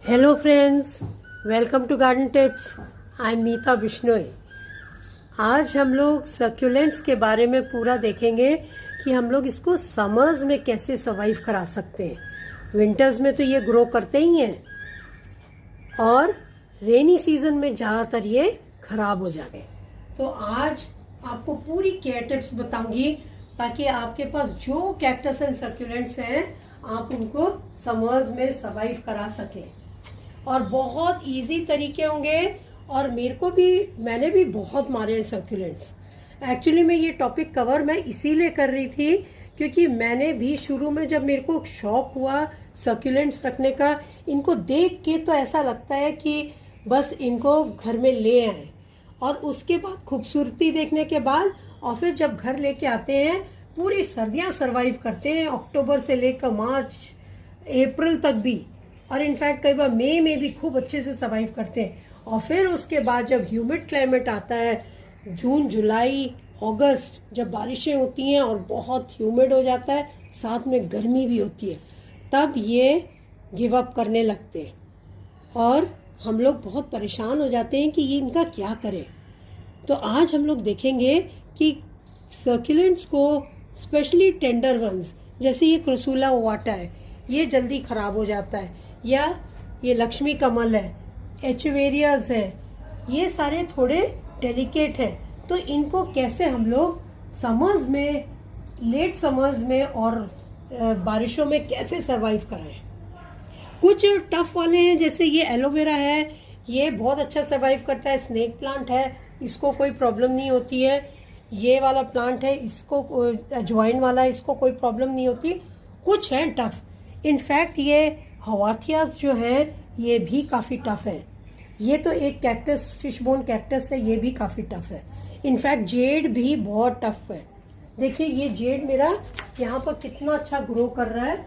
Hello friends, welcome to garden tips. I am Neeta Bishnoi. आज हम लोग सक्यूलेंट्स के बारे में पूरा देखेंगे कि हम लोग इसको समर्स में कैसे सर्वाइव करा सकते हैं। विंटर्स में तो ये ग्रो करते ही हैं और रेनी सीजन में ज़्यादातर ये खराब हो जाते हैं। तो आज आपको पूरी केयर टिप्स बताऊंगी ताकि आपके पास जो कैक्टस एंड सक्यूलेंट्स हैं आप उनको समर्स में सर्वाइव करा सकें। और बहुत इजी तरीके होंगे और मैंने भी बहुत मारे हैं सक्यूलेंट्स। एक्चुअली मैं ये टॉपिक कवर मैं इसीलिए कर रही थी क्योंकि मैंने भी शुरू में जब मेरे को शौक हुआ सक्यूलेंट्स रखने का, इनको देख के तो ऐसा लगता है कि बस इनको घर में ले आए और उसके बाद खूबसूरती देखने के बाद और फिर जब घर लेके आते हैं पूरी सर्दियां सरवाइव करते हैं, अक्टूबर से लेकर मार्च अप्रैल तक भी, और इनफैक्ट कई बार मई में भी खूब अच्छे से सर्वाइव करते हैं। और फिर उसके बाद जब ह्यूमिड क्लाइमेट आता है, जून जुलाई अगस्त, जब बारिशें होती हैं और बहुत ह्यूमिड हो जाता है, साथ में गर्मी भी होती है, तब ये गिव अप करने लगते हैं और हम लोग बहुत परेशान हो जाते हैं कि ये इनका क्या करें। तो आज हम लोग देखेंगे कि सर्कुलेंट्स को, स्पेशली टेंडर वंस, जैसे ये क्रोसूला ओवाटा है, ये जल्दी खराब हो जाता है, या ये लक्ष्मी कमल है, एचवेरियाज है, ये सारे थोड़े डेलिकेट हैं। तो इनको कैसे हम लोग समर्स में, लेट समर्स में और बारिशों में कैसे सरवाइव कराएं। कुछ टफ वाले हैं, जैसे ये एलोवेरा है, ये बहुत अच्छा सरवाइव करता है, स्नेक प्लांट है, इसको कोई प्रॉब्लम नहीं होती है। ये वाला प्लांट है, इसको अजवाइन वाला, इसको कोई प्रॉब्लम नहीं होती। कुछ हैं टफ, इनफैक्ट ये हवाथियास जो है ये भी काफ़ी टफ है। ये तो एक कैक्टस, फिशबोन कैक्टस है, ये भी काफ़ी टफ है। इनफैक्ट जेड भी बहुत टफ है। देखिए ये जेड मेरा यहाँ पर कितना अच्छा ग्रो कर रहा है,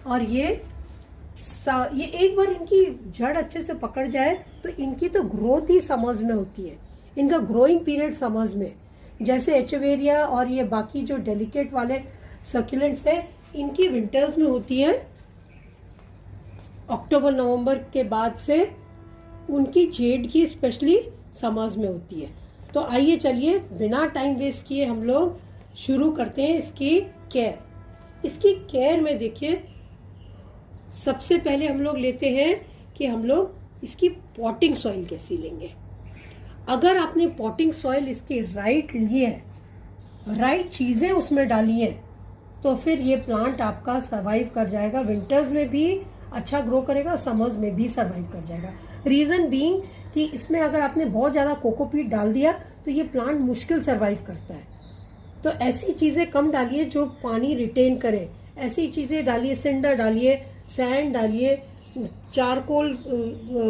और ये एक बार इनकी जड़ अच्छे से पकड़ जाए तो इनकी तो ग्रोथ ही समर्स में होती है, इनका ग्रोइंग पीरियड समर्स में। जैसे एचवेरिया और ये बाकी जो डेलिकेट वाले सक्यूलेंट्स हैं, इनकी विंटर्स में होती है, अक्टूबर नवंबर के बाद से। उनकी जेड की स्पेशली समर्स में होती है। तो आइए चलिए बिना टाइम वेस्ट किए हम लोग शुरू करते हैं इसकी केयर। इसकी केयर में देखिए, सबसे पहले हम लोग लेते हैं कि हम लोग इसकी पॉटिंग सॉइल कैसी लेंगे। अगर आपने पॉटिंग सॉइल इसकी राइट ली है, राइट चीज़ें उसमें डाली हैं, तो फिर ये प्लांट आपका सर्वाइव कर जाएगा, विंटर्स में भी अच्छा ग्रो करेगा, समर्स में भी सर्वाइव कर जाएगा। रीज़न बीइंग कि इसमें अगर आपने बहुत ज़्यादा कोकोपीट डाल दिया तो ये प्लांट मुश्किल सर्वाइव करता है। तो ऐसी चीज़ें कम डालिए जो पानी रिटेन करें, ऐसी चीज़ें डालिए, सिंडर डालिए, सैंड डालिए, चारकोल,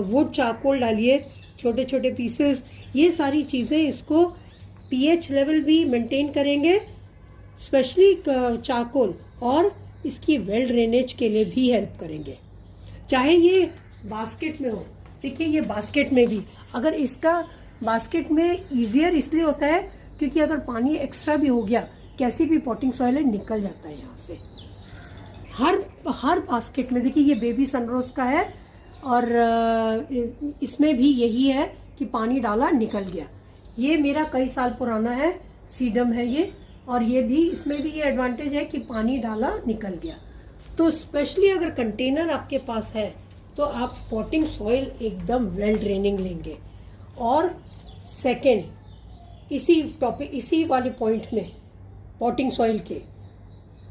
वुड चारकोल डालिए, छोटे छोटे पीसेस। ये सारी चीज़ें इसको पीएच लेवल भी मेंटेन करेंगे, स्पेशली चारकोल, और इसकी वेल ड्रेनेज के लिए भी हेल्प करेंगे। चाहे ये बास्केट में हो, देखिए ये बास्केट में भी, अगर इसका बास्केट में ईजियर इसलिए होता है क्योंकि अगर पानी एक्स्ट्रा भी हो गया, कैसी भी पॉटिंग सॉइल है, निकल जाता है यहाँ से। हर बास्केट में देखिए, ये बेबी सनरोज का है और इसमें भी यही है कि पानी डाला निकल गया। ये मेरा कई साल पुराना है, सीडम है ये, और ये भी, इसमें भी ये एडवांटेज है कि पानी डाला निकल गया। तो स्पेशली अगर कंटेनर आपके पास है तो आप पॉटिंग सॉइल एकदम वेल ड्रेनिंग लेंगे। और सेकंड, इसी वाले पॉइंट में पॉटिंग सॉइल के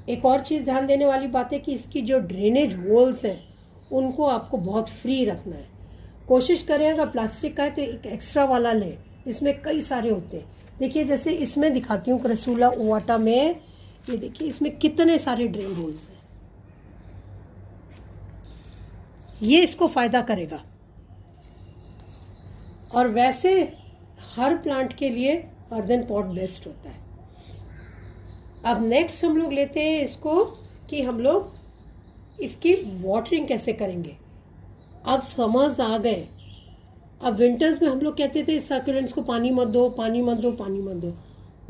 एक और चीज़ ध्यान देने वाली बात है कि इसकी जो ड्रेनेज होल्स हैं उनको आपको बहुत फ्री रखना है। कोशिश करें अगर प्लास्टिक का है तो एक एक्स्ट्रा वाला लें, इसमें कई सारे होते हैं। देखिए जैसे इसमें दिखाती हूँ, क्रोसूला ओवाटा में, ये देखिए इसमें कितने सारे ड्रेन होल्स हैं। ये इसको फायदा करेगा। और वैसे हर प्लांट के लिए अर्दन पॉट बेस्ट होता है। अब नेक्स्ट हम लोग लेते हैं इसको कि हम लोग इसकी वाटरिंग कैसे करेंगे। अब समर्स आ गए, अब विंटर्स में हम लोग कहते थे सक्यूलेंट्स को पानी मत दो, पानी मत दो, पानी मत दो,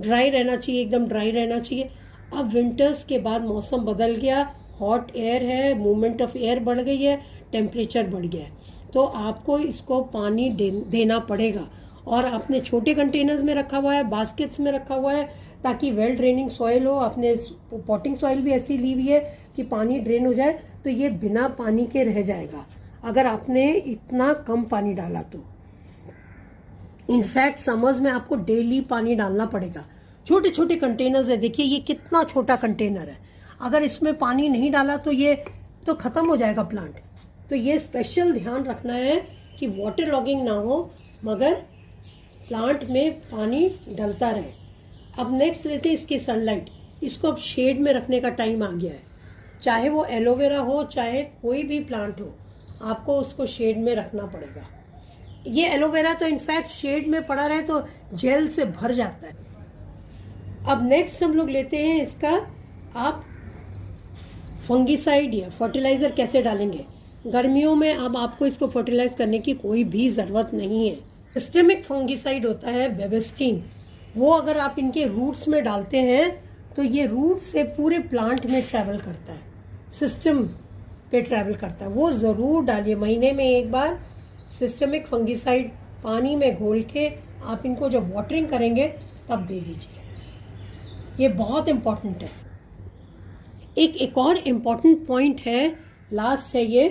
ड्राई रहना चाहिए, एकदम ड्राई रहना चाहिए। अब विंटर्स के बाद मौसम बदल गया, हॉट एयर है, मूवमेंट ऑफ एयर बढ़ गई है, टेम्परेचर बढ़ गया है। तो आपको इसको पानी देना पड़ेगा। और आपने छोटे कंटेनर्स में रखा हुआ है, बास्केट्स में रखा हुआ है, ताकि वेल ड्रेनिंग सॉइल हो। आपने पॉटिंग सॉइल भी ऐसी ली हुई है कि पानी ड्रेन हो जाए, तो ये बिना पानी के रह जाएगा अगर आपने इतना कम पानी डाला तो। इनफैक्ट समर्स में आपको डेली पानी डालना पड़ेगा। छोटे छोटे कंटेनर्स है, देखिए ये कितना छोटा कंटेनर है, अगर इसमें पानी नहीं डाला तो ये तो खत्म हो जाएगा प्लांट। तो ये स्पेशल ध्यान रखना है कि वाटर लॉगिंग ना हो, मगर प्लांट में पानी डलता रहे। अब नेक्स्ट लेते हैं इसकी सनलाइट। इसको अब शेड में रखने का टाइम आ गया है। चाहे वो एलोवेरा हो, चाहे कोई भी प्लांट हो, आपको उसको शेड में रखना पड़ेगा। ये एलोवेरा तो इनफैक्ट शेड में पड़ा रहे तो जेल से भर जाता है। अब नेक्स्ट हम लोग लेते हैं इसका, आप फंगीसाइड या फर्टिलाइजर कैसे डालेंगे। गर्मियों में अब आपको इसको फर्टिलाइज करने की कोई भी जरूरत नहीं है। सिस्टेमिक फंगीसाइड होता है बेबिस्टीन, वो अगर आप इनके रूट्स में डालते हैं तो ये रूट से पूरे प्लांट में ट्रैवल करता है, सिस्टम पे ट्रैवल करता है। वो ज़रूर डालिए, महीने में एक बार सिस्टेमिक फंगीसाइड पानी में घोल के आप इनको जब वाटरिंग करेंगे तब दे दीजिए। ये बहुत इम्पॉर्टेंट है। एक और इम्पॉर्टेंट पॉइंट है, लास्ट है ये,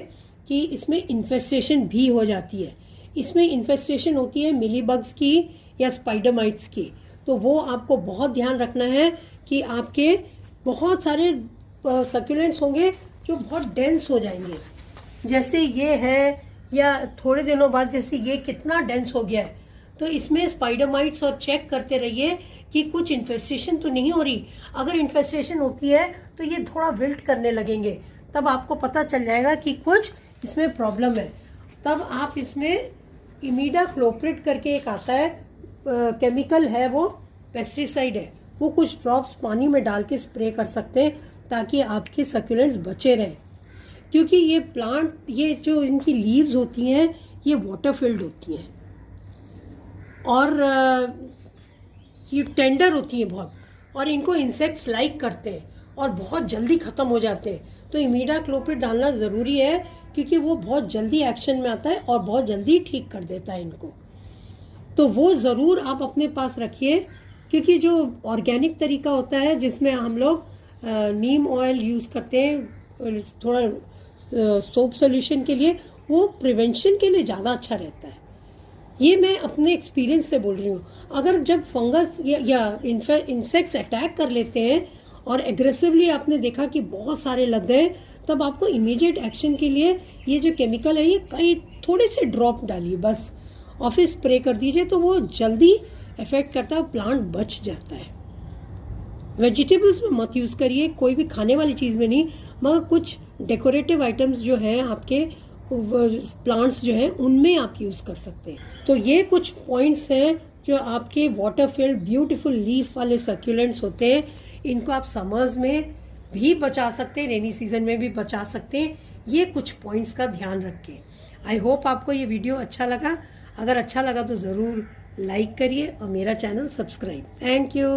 कि इसमें इन्फेस्टेशन भी हो जाती है। इसमें इन्फेस्टेशन होती है मिलीबग्स की या स्पाइडर की, तो वो आपको बहुत ध्यान रखना है कि आपके बहुत सारे सक्यूलेंट्स होंगे जो बहुत डेंस हो जाएंगे, जैसे ये है, या थोड़े दिनों बाद जैसे ये कितना डेंस हो गया है। तो इसमें स्पाइडर माइट्स और चेक करते रहिए कि कुछ इन्फेस्टेशन तो नहीं हो रही। अगर इन्फेस्टेशन होती है तो ये थोड़ा विल्ट करने लगेंगे, तब आपको पता चल जाएगा कि कुछ इसमें प्रॉब्लम है। तब आप इसमें इमीडाक्लोप्रिड करके एक आता है केमिकल है, वो पेस्टिसाइड है, वो कुछ ड्रॉप्स पानी में डाल के स्प्रे कर सकते हैं ताकि आपके सक्यूलेंट्स बचे रहें। क्योंकि ये प्लांट, ये जो इनकी लीव्स होती हैं, ये वाटर फिल्ड होती हैं और ये टेंडर होती हैं बहुत, और इनको इंसेक्ट्स लाइक करते हैं और बहुत जल्दी ख़त्म हो जाते हैं। तो इमीडाक्लोप्रिड डालना ज़रूरी है क्योंकि वो बहुत जल्दी एक्शन में आता है और बहुत जल्दी ठीक कर देता है इनको। तो वो ज़रूर आप अपने पास रखिए, क्योंकि जो ऑर्गेनिक तरीका होता है जिसमें हम लोग नीम ऑयल यूज़ करते हैं थोड़ा सोप सोल्यूशन के लिए, वो प्रिवेंशन के लिए ज़्यादा अच्छा रहता है। ये मैं अपने एक्सपीरियंस से बोल रही हूँ। अगर जब फंगस या इंसेक्ट्स अटैक कर लेते हैं और एग्रेसिवली आपने देखा कि बहुत सारे लग गए, तब आपको इमीडिएट एक्शन के लिए ये जो केमिकल है, ये कई थोड़े से ड्रॉप डालिए बस, और फिर स्प्रे कर दीजिए, तो वो जल्दी इफेक्ट करता है, प्लांट बच जाता है। वेजिटेबल्स में मत यूज़ करिए, कोई भी खाने वाली चीज़ में नहीं, मगर कुछ डेकोरेटिव आइटम्स जो हैं आपके प्लांट्स जो हैं उनमें आप यूज़ कर सकते हैं। तो ये कुछ पॉइंट्स हैं जो आपके वाटर फिल्ड ब्यूटीफुल लीफ वाले सक्यूलेंट्स होते हैं। इनको आप समर्स में भी बचा सकते हैं, रेनी सीजन में भी बचा सकते हैं। ये कुछ पॉइंट्स का ध्यान रखें। आई होप आपको ये वीडियो अच्छा लगा। अगर अच्छा लगा तो ज़रूर लाइक करिए और मेरा चैनल सब्सक्राइब। Thank you.